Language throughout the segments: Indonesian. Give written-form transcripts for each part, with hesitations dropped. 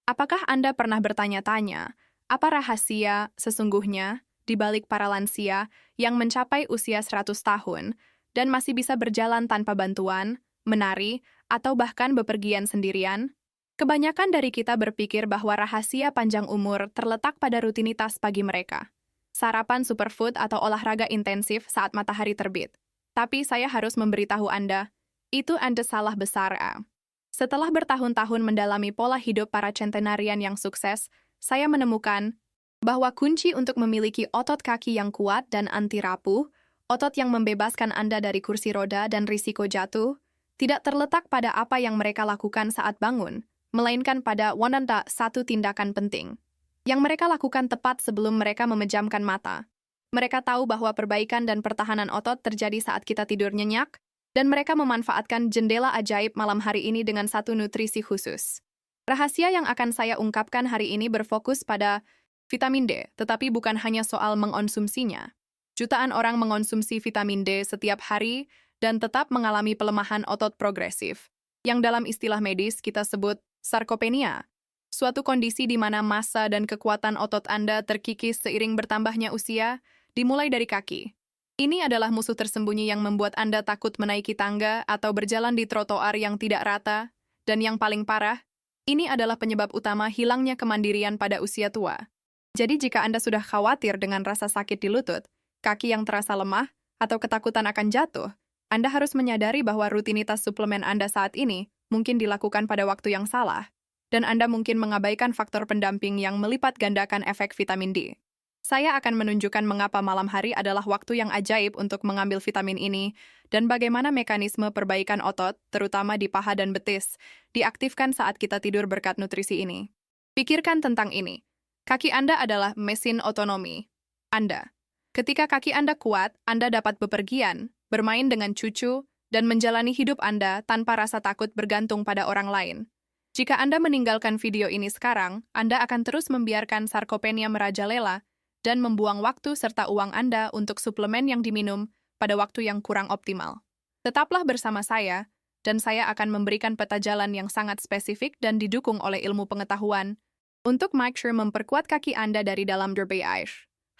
Apakah Anda pernah bertanya-tanya, apa rahasia sesungguhnya di balik para lansia yang mencapai usia 100 tahun dan masih bisa berjalan tanpa bantuan, menari, atau bahkan bepergian sendirian? Kebanyakan dari kita berpikir bahwa rahasia panjang umur terletak pada rutinitas pagi mereka. Sarapan superfood atau olahraga intensif saat matahari terbit. Tapi saya harus memberitahu Anda, itu Anda salah besar. Setelah bertahun-tahun mendalami pola hidup para centenarian yang sukses, saya menemukan bahwa kunci untuk memiliki otot kaki yang kuat dan anti rapuh, otot yang membebaskan Anda dari kursi roda dan risiko jatuh, tidak terletak pada apa yang mereka lakukan saat bangun, melainkan pada satu tindakan penting yang mereka lakukan tepat sebelum mereka memejamkan mata. Mereka tahu bahwa perbaikan dan pertahanan otot terjadi saat kita tidur nyenyak, dan mereka memanfaatkan jendela ajaib malam hari ini dengan satu nutrisi khusus. Rahasia yang akan saya ungkapkan hari ini berfokus pada vitamin D, tetapi bukan hanya soal mengonsumsinya. Jutaan orang mengonsumsi vitamin D setiap hari dan tetap mengalami pelemahan otot progresif, yang dalam istilah medis kita sebut sarkopenia, suatu kondisi di mana massa dan kekuatan otot Anda terkikis seiring bertambahnya usia, dimulai dari kaki. Ini adalah musuh tersembunyi yang membuat Anda takut menaiki tangga atau berjalan di trotoar yang tidak rata, dan yang paling parah, ini adalah penyebab utama hilangnya kemandirian pada usia tua. Jadi jika Anda sudah khawatir dengan rasa sakit di lutut, kaki yang terasa lemah, atau ketakutan akan jatuh, Anda harus menyadari bahwa rutinitas suplemen Anda saat ini mungkin dilakukan pada waktu yang salah, dan Anda mungkin mengabaikan faktor pendamping yang melipat gandakan efek vitamin D. Saya akan menunjukkan mengapa malam hari adalah waktu yang ajaib untuk mengambil vitamin ini dan bagaimana mekanisme perbaikan otot, terutama di paha dan betis, diaktifkan saat kita tidur berkat nutrisi ini. Pikirkan tentang ini. Kaki Anda adalah mesin otonomi Anda. Ketika kaki Anda kuat, Anda dapat bepergian, bermain dengan cucu, dan menjalani hidup Anda tanpa rasa takut bergantung pada orang lain. Jika Anda meninggalkan video ini sekarang, Anda akan terus membiarkan sarkopenia merajalela dan membuang waktu serta uang Anda untuk suplemen yang diminum pada waktu yang kurang optimal. Tetaplah bersama saya, dan saya akan memberikan peta jalan yang sangat spesifik dan didukung oleh ilmu pengetahuan untuk make sure memperkuat kaki Anda dari dalam air.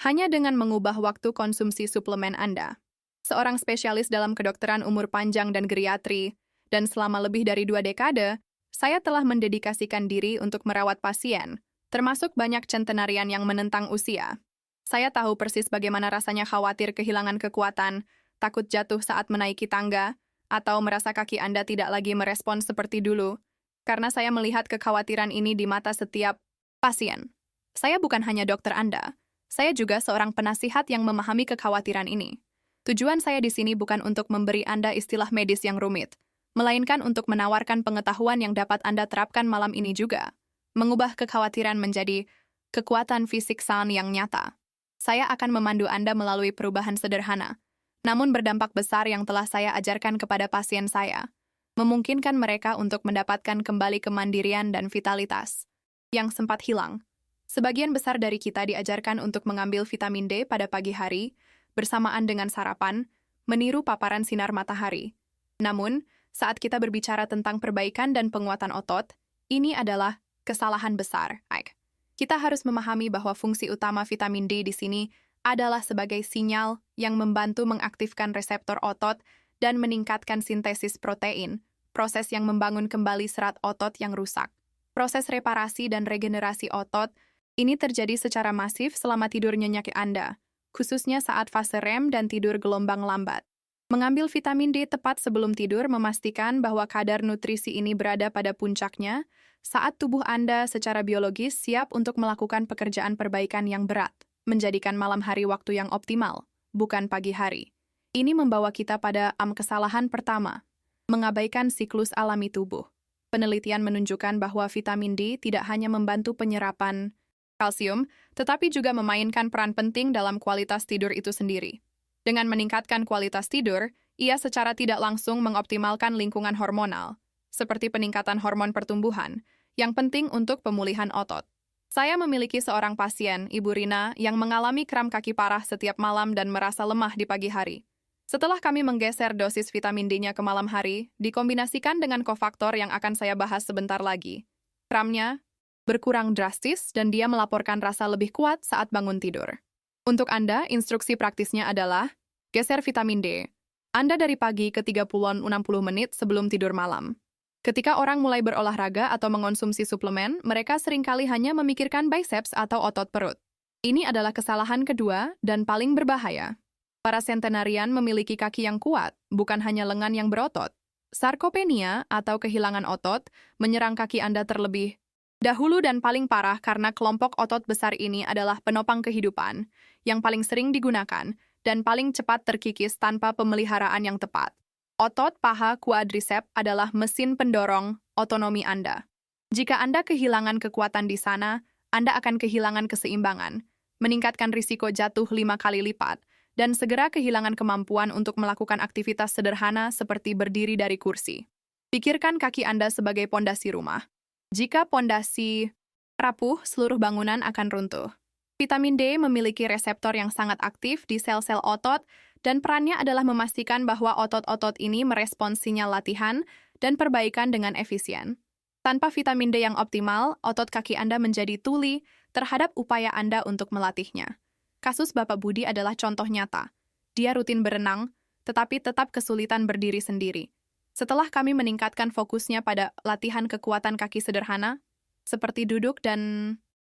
Hanya dengan mengubah waktu konsumsi suplemen Anda. Seorang spesialis dalam kedokteran umur panjang dan geriatri, dan selama lebih dari 2 dekade, saya telah mendedikasikan diri untuk merawat pasien, termasuk banyak centenarian yang menentang usia. Saya tahu persis bagaimana rasanya khawatir kehilangan kekuatan, takut jatuh saat menaiki tangga, atau merasa kaki Anda tidak lagi merespon seperti dulu, karena saya melihat kekhawatiran ini di mata setiap pasien. Saya bukan hanya dokter Anda, saya juga seorang penasihat yang memahami kekhawatiran ini. Tujuan saya di sini bukan untuk memberi Anda istilah medis yang rumit, melainkan untuk menawarkan pengetahuan yang dapat Anda terapkan malam ini juga, mengubah kekhawatiran menjadi kekuatan fisik sound yang nyata. Saya akan memandu Anda melalui perubahan sederhana, namun berdampak besar yang telah saya ajarkan kepada pasien saya, memungkinkan mereka untuk mendapatkan kembali kemandirian dan vitalitas yang sempat hilang. Sebagian besar dari kita diajarkan untuk mengambil vitamin D pada pagi hari, bersamaan dengan sarapan, meniru paparan sinar matahari. Namun, saat kita berbicara tentang perbaikan dan penguatan otot, ini adalah kesalahan besar. Kita harus memahami bahwa fungsi utama vitamin D di sini adalah sebagai sinyal yang membantu mengaktifkan reseptor otot dan meningkatkan sintesis protein, proses yang membangun kembali serat otot yang rusak. Proses reparasi dan regenerasi otot ini terjadi secara masif selama tidur nyenyak Anda, khususnya saat fase REM dan tidur gelombang lambat. Mengambil vitamin D tepat sebelum tidur memastikan bahwa kadar nutrisi ini berada pada puncaknya saat tubuh Anda secara biologis siap untuk melakukan pekerjaan perbaikan yang berat, menjadikan malam hari waktu yang optimal, bukan pagi hari. Ini membawa kita pada kesalahan pertama, mengabaikan siklus alami tubuh. Penelitian menunjukkan bahwa vitamin D tidak hanya membantu penyerapan kalsium, tetapi juga memainkan peran penting dalam kualitas tidur itu sendiri. Dengan meningkatkan kualitas tidur, ia secara tidak langsung mengoptimalkan lingkungan hormonal, seperti peningkatan hormon pertumbuhan, yang penting untuk pemulihan otot. Saya memiliki seorang pasien, Ibu Rina, yang mengalami kram kaki parah setiap malam dan merasa lemah di pagi hari. Setelah kami menggeser dosis vitamin D-nya ke malam hari, dikombinasikan dengan kofaktor yang akan saya bahas sebentar lagi, kramnya berkurang drastis dan dia melaporkan rasa lebih kuat saat bangun tidur. Untuk Anda, instruksi praktisnya adalah geser vitamin D. Anda dari pagi ke 30-60 menit sebelum tidur malam. Ketika orang mulai berolahraga atau mengonsumsi suplemen, mereka seringkali hanya memikirkan biceps atau otot perut. Ini adalah kesalahan kedua dan paling berbahaya. Para centenarian memiliki kaki yang kuat, bukan hanya lengan yang berotot. Sarkopenia atau kehilangan otot menyerang kaki Anda terlebih dahulu dan paling parah karena kelompok otot besar ini adalah penopang kehidupan yang paling sering digunakan dan paling cepat terkikis tanpa pemeliharaan yang tepat. Otot paha quadricep adalah mesin pendorong otonomi Anda. Jika Anda kehilangan kekuatan di sana, Anda akan kehilangan keseimbangan, meningkatkan risiko jatuh 5 kali lipat, dan segera kehilangan kemampuan untuk melakukan aktivitas sederhana seperti berdiri dari kursi. Pikirkan kaki Anda sebagai pondasi rumah. Jika pondasi rapuh, seluruh bangunan akan runtuh. Vitamin D memiliki reseptor yang sangat aktif di sel-sel otot, dan perannya adalah memastikan bahwa otot-otot ini merespons sinyal latihan dan perbaikan dengan efisien. Tanpa vitamin D yang optimal, otot kaki Anda menjadi tuli terhadap upaya Anda untuk melatihnya. Kasus Bapak Budi adalah contoh nyata. Dia rutin berenang, tetapi tetap kesulitan berdiri sendiri. Setelah kami meningkatkan fokusnya pada latihan kekuatan kaki sederhana, seperti duduk dan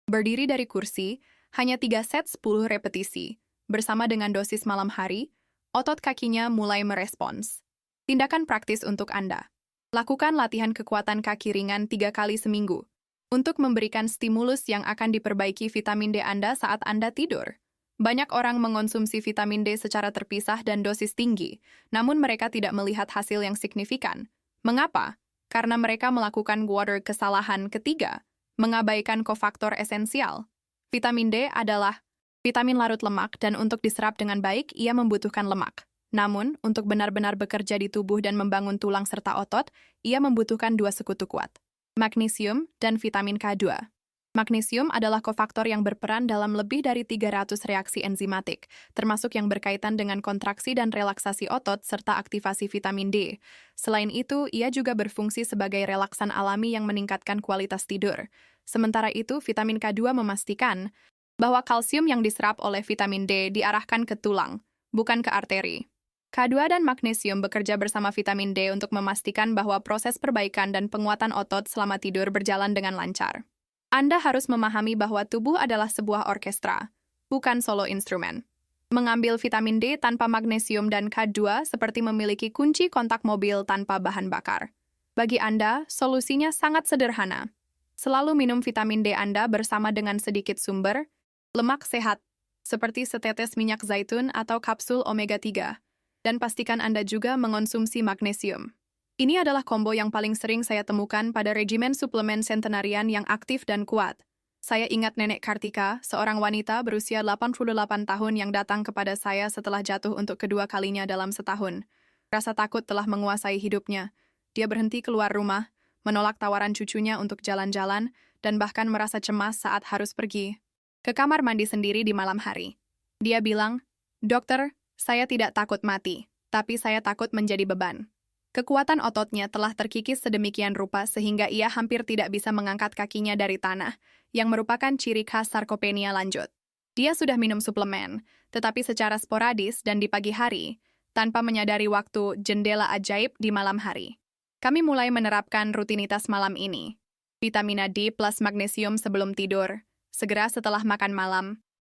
berdiri dari kursi, hanya 3 set 10 repetisi, bersama dengan dosis malam hari, otot kakinya mulai merespons. Tindakan praktis untuk Anda. Lakukan latihan kekuatan kaki ringan 3 kali seminggu, untuk memberikan stimulus yang akan diperbaiki vitamin D Anda saat Anda tidur. Banyak orang mengonsumsi vitamin D secara terpisah dan dosis tinggi, namun mereka tidak melihat hasil yang signifikan. Mengapa? Karena mereka melakukan kesalahan ketiga, mengabaikan kofaktor esensial. Vitamin D adalah vitamin larut lemak dan untuk diserap dengan baik, ia membutuhkan lemak. Namun, untuk benar-benar bekerja di tubuh dan membangun tulang serta otot, ia membutuhkan 2 sekutu kuat, magnesium dan vitamin K2. Magnesium adalah kofaktor yang berperan dalam lebih dari 300 reaksi enzimatik, termasuk yang berkaitan dengan kontraksi dan relaksasi otot serta aktivasi vitamin D. Selain itu, ia juga berfungsi sebagai relaksan alami yang meningkatkan kualitas tidur. Sementara itu, vitamin K2 memastikan bahwa kalsium yang diserap oleh vitamin D diarahkan ke tulang, bukan ke arteri. K2 dan magnesium bekerja bersama vitamin D untuk memastikan bahwa proses perbaikan dan penguatan otot selama tidur berjalan dengan lancar. Anda harus memahami bahwa tubuh adalah sebuah orkestra, bukan solo instrumen. Mengambil vitamin D tanpa magnesium dan K2 seperti memiliki kunci kontak mobil tanpa bahan bakar. Bagi Anda, solusinya sangat sederhana. Selalu minum vitamin D Anda bersama dengan sedikit sumber lemak sehat, seperti setetes minyak zaitun atau kapsul omega 3, dan pastikan Anda juga mengonsumsi magnesium. Ini adalah kombo yang paling sering saya temukan pada regimen suplemen centenarian yang aktif dan kuat. Saya ingat Nenek Kartika, seorang wanita berusia 88 tahun yang datang kepada saya setelah jatuh untuk kedua kalinya dalam setahun. Rasa takut telah menguasai hidupnya. Dia berhenti keluar rumah, menolak tawaran cucunya untuk jalan-jalan, dan bahkan merasa cemas saat harus pergi ke kamar mandi sendiri di malam hari. Dia bilang, "Dokter, saya tidak takut mati, tapi saya takut menjadi beban." Kekuatan ototnya telah terkikis sedemikian rupa sehingga ia hampir tidak bisa mengangkat kakinya dari tanah, yang merupakan ciri khas sarkopenia lanjut. Dia sudah minum suplemen, tetapi secara sporadis dan di pagi hari, tanpa menyadari waktu jendela ajaib di malam hari. Kami mulai menerapkan rutinitas malam ini. Vitamina D plus magnesium sebelum tidur, segera setelah makan malam,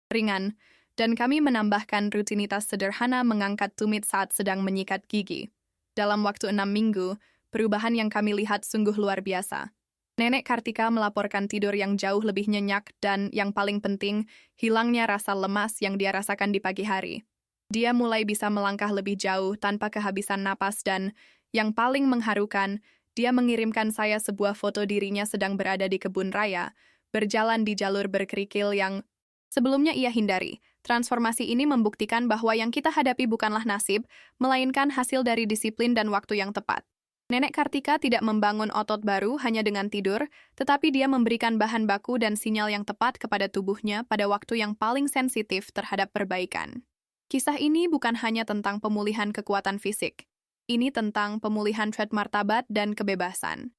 ringan, dan kami menambahkan rutinitas sederhana mengangkat tumit saat sedang menyikat gigi. Dalam waktu 6 minggu, perubahan yang kami lihat sungguh luar biasa. Nenek Kartika melaporkan tidur yang jauh lebih nyenyak dan, yang paling penting, hilangnya rasa lemas yang dia rasakan di pagi hari. Dia mulai bisa melangkah lebih jauh tanpa kehabisan napas dan, yang paling mengharukan, dia mengirimkan saya sebuah foto dirinya sedang berada di kebun raya, berjalan di jalur berkerikil yang sebelumnya ia hindari. Transformasi ini membuktikan bahwa yang kita hadapi bukanlah nasib, melainkan hasil dari disiplin dan waktu yang tepat. Nenek Kartika tidak membangun otot baru hanya dengan tidur, tetapi dia memberikan bahan baku dan sinyal yang tepat kepada tubuhnya pada waktu yang paling sensitif terhadap perbaikan. Kisah ini bukan hanya tentang pemulihan kekuatan fisik. Ini tentang pemulihan trait martabat dan kebebasan.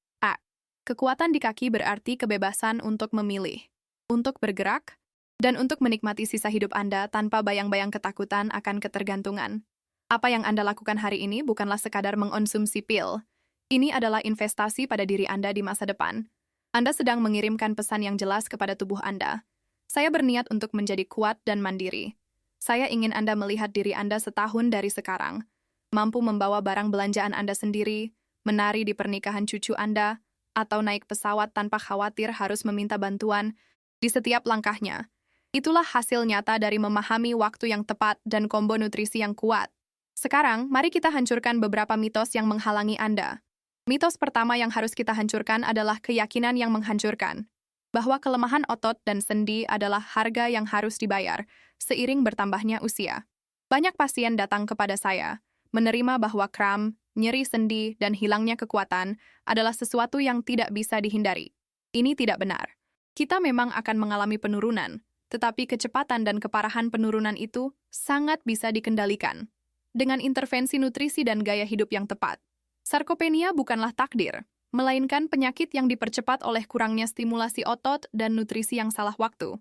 Kekuatan di kaki berarti kebebasan untuk memilih, untuk bergerak, dan untuk menikmati sisa hidup Anda tanpa bayang-bayang ketakutan akan ketergantungan. Apa yang Anda lakukan hari ini bukanlah sekadar mengonsumsi pil. Ini adalah investasi pada diri Anda di masa depan. Anda sedang mengirimkan pesan yang jelas kepada tubuh Anda. Saya berniat untuk menjadi kuat dan mandiri. Saya ingin Anda melihat diri Anda setahun dari sekarang, mampu membawa barang belanjaan Anda sendiri, menari di pernikahan cucu Anda, atau naik pesawat tanpa khawatir harus meminta bantuan di setiap langkahnya. Itulah hasil nyata dari memahami waktu yang tepat dan kombo nutrisi yang kuat. Sekarang, mari kita hancurkan beberapa mitos yang menghalangi Anda. Mitos pertama yang harus kita hancurkan adalah keyakinan yang menghancurkan, bahwa kelemahan otot dan sendi adalah harga yang harus dibayar seiring bertambahnya usia. Banyak pasien datang kepada saya, menerima bahwa kram, nyeri sendi, dan hilangnya kekuatan adalah sesuatu yang tidak bisa dihindari. Ini tidak benar. Kita memang akan mengalami penurunan, tetapi kecepatan dan keparahan penurunan itu sangat bisa dikendalikan dengan intervensi nutrisi dan gaya hidup yang tepat. Sarkopenia bukanlah takdir, melainkan penyakit yang dipercepat oleh kurangnya stimulasi otot dan nutrisi yang salah waktu.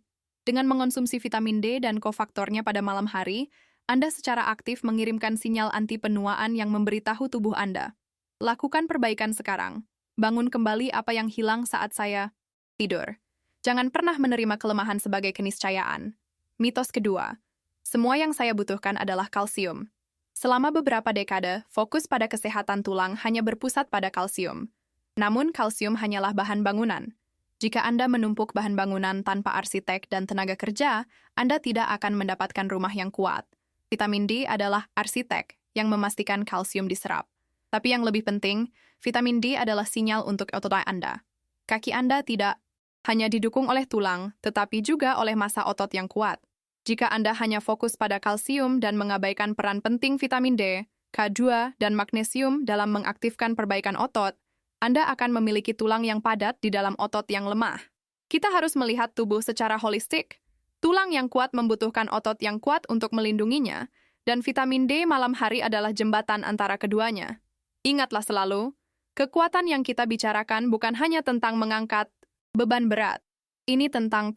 Dengan mengonsumsi vitamin D dan kofaktornya pada malam hari, Anda secara aktif mengirimkan sinyal anti penuaan yang memberitahu tubuh Anda. Lakukan perbaikan sekarang. Bangun kembali apa yang hilang saat saya tidur. Jangan pernah menerima kelemahan sebagai keniscayaan. Mitos kedua, semua yang saya butuhkan adalah kalsium. Selama beberapa dekade, fokus pada kesehatan tulang hanya berpusat pada kalsium. Namun, kalsium hanyalah bahan bangunan. Jika Anda menumpuk bahan bangunan tanpa arsitek dan tenaga kerja, Anda tidak akan mendapatkan rumah yang kuat. Vitamin D adalah arsitek yang memastikan kalsium diserap. Tapi yang lebih penting, vitamin D adalah sinyal untuk otot Anda. Kaki Anda tidak hanya didukung oleh tulang, tetapi juga oleh massa otot yang kuat. Jika Anda hanya fokus pada kalsium dan mengabaikan peran penting vitamin D, K2, dan magnesium dalam mengaktifkan perbaikan otot, Anda akan memiliki tulang yang padat di dalam otot yang lemah. Kita harus melihat tubuh secara holistik. Tulang yang kuat membutuhkan otot yang kuat untuk melindunginya, dan vitamin D malam hari adalah jembatan antara keduanya. Ingatlah selalu, kekuatan yang kita bicarakan bukan hanya tentang mengangkat beban berat. Ini tentang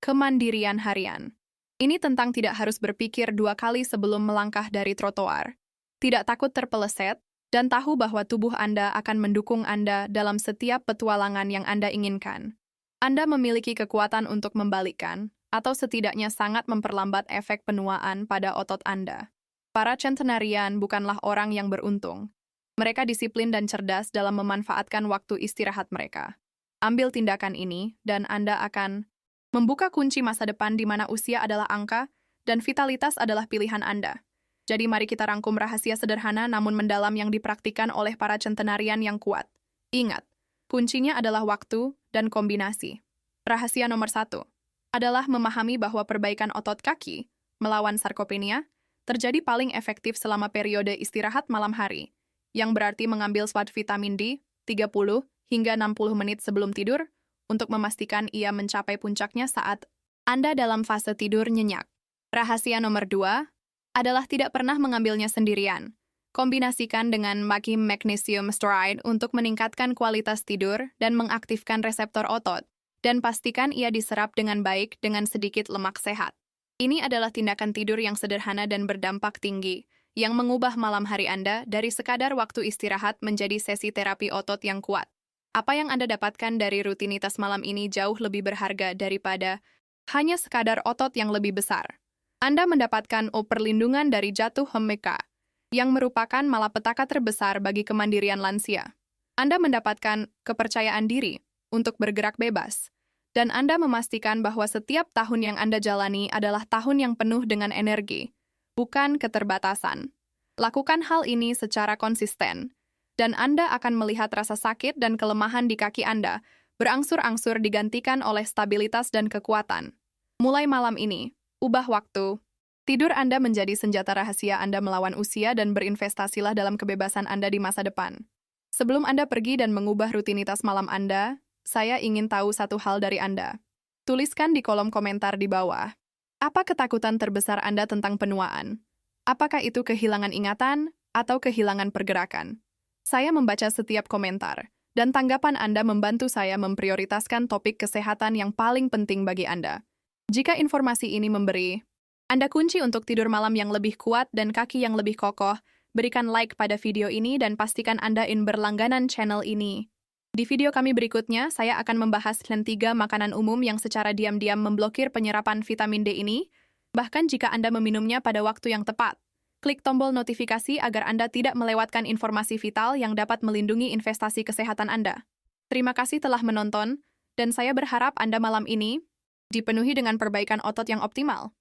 kemandirian harian. Ini tentang tidak harus berpikir 2 kali sebelum melangkah dari trotoar. Tidak takut terpeleset, dan tahu bahwa tubuh Anda akan mendukung Anda dalam setiap petualangan yang Anda inginkan. Anda memiliki kekuatan untuk membalikkan, atau setidaknya sangat memperlambat efek penuaan pada otot Anda. Para centenarian bukanlah orang yang beruntung. Mereka disiplin dan cerdas dalam memanfaatkan waktu istirahat mereka. Ambil tindakan ini, dan Anda akan membuka kunci masa depan di mana usia adalah angka, dan vitalitas adalah pilihan Anda. Jadi mari kita rangkum rahasia sederhana namun mendalam yang dipraktikkan oleh para centenarian yang kuat. Ingat, kuncinya adalah waktu dan kombinasi. Rahasia nomor 1 adalah memahami bahwa perbaikan otot kaki melawan sarkopenia terjadi paling efektif selama periode istirahat malam hari, yang berarti mengambil spot vitamin D 30 hingga 60 menit sebelum tidur untuk memastikan ia mencapai puncaknya saat Anda dalam fase tidur nyenyak. Rahasia nomor 2 adalah tidak pernah mengambilnya sendirian. Kombinasikan dengan magnesium steroid untuk meningkatkan kualitas tidur dan mengaktifkan reseptor otot, dan pastikan ia diserap dengan baik dengan sedikit lemak sehat. Ini adalah tindakan tidur yang sederhana dan berdampak tinggi, yang mengubah malam hari Anda dari sekadar waktu istirahat menjadi sesi terapi otot yang kuat. Apa yang Anda dapatkan dari rutinitas malam ini jauh lebih berharga daripada hanya sekadar otot yang lebih besar. Anda mendapatkan perlindungan dari jatuh hemeka, yang merupakan malapetaka terbesar bagi kemandirian lansia. Anda mendapatkan kepercayaan diri untuk bergerak bebas, dan Anda memastikan bahwa setiap tahun yang Anda jalani adalah tahun yang penuh dengan energi, bukan keterbatasan. Lakukan hal ini secara konsisten, dan Anda akan melihat rasa sakit dan kelemahan di kaki Anda berangsur-angsur digantikan oleh stabilitas dan kekuatan. Mulai malam ini, ubah waktu. Tidur Anda menjadi senjata rahasia Anda melawan usia dan berinvestasilah dalam kebebasan Anda di masa depan. Sebelum Anda pergi dan mengubah rutinitas malam Anda, saya ingin tahu satu hal dari Anda. Tuliskan di kolom komentar di bawah. Apa ketakutan terbesar Anda tentang penuaan? Apakah itu kehilangan ingatan atau kehilangan pergerakan? Saya membaca setiap komentar, dan tanggapan Anda membantu saya memprioritaskan topik kesehatan yang paling penting bagi Anda. Jika informasi ini memberi Anda kunci untuk tidur malam yang lebih kuat dan kaki yang lebih kokoh, berikan like pada video ini dan pastikan Anda berlangganan channel ini. Di video kami berikutnya, saya akan membahas 3 makanan umum yang secara diam-diam memblokir penyerapan vitamin D ini, bahkan jika Anda meminumnya pada waktu yang tepat. Klik tombol notifikasi agar Anda tidak melewatkan informasi vital yang dapat melindungi investasi kesehatan Anda. Terima kasih telah menonton, dan saya berharap Anda malam ini dipenuhi dengan perbaikan otot yang optimal.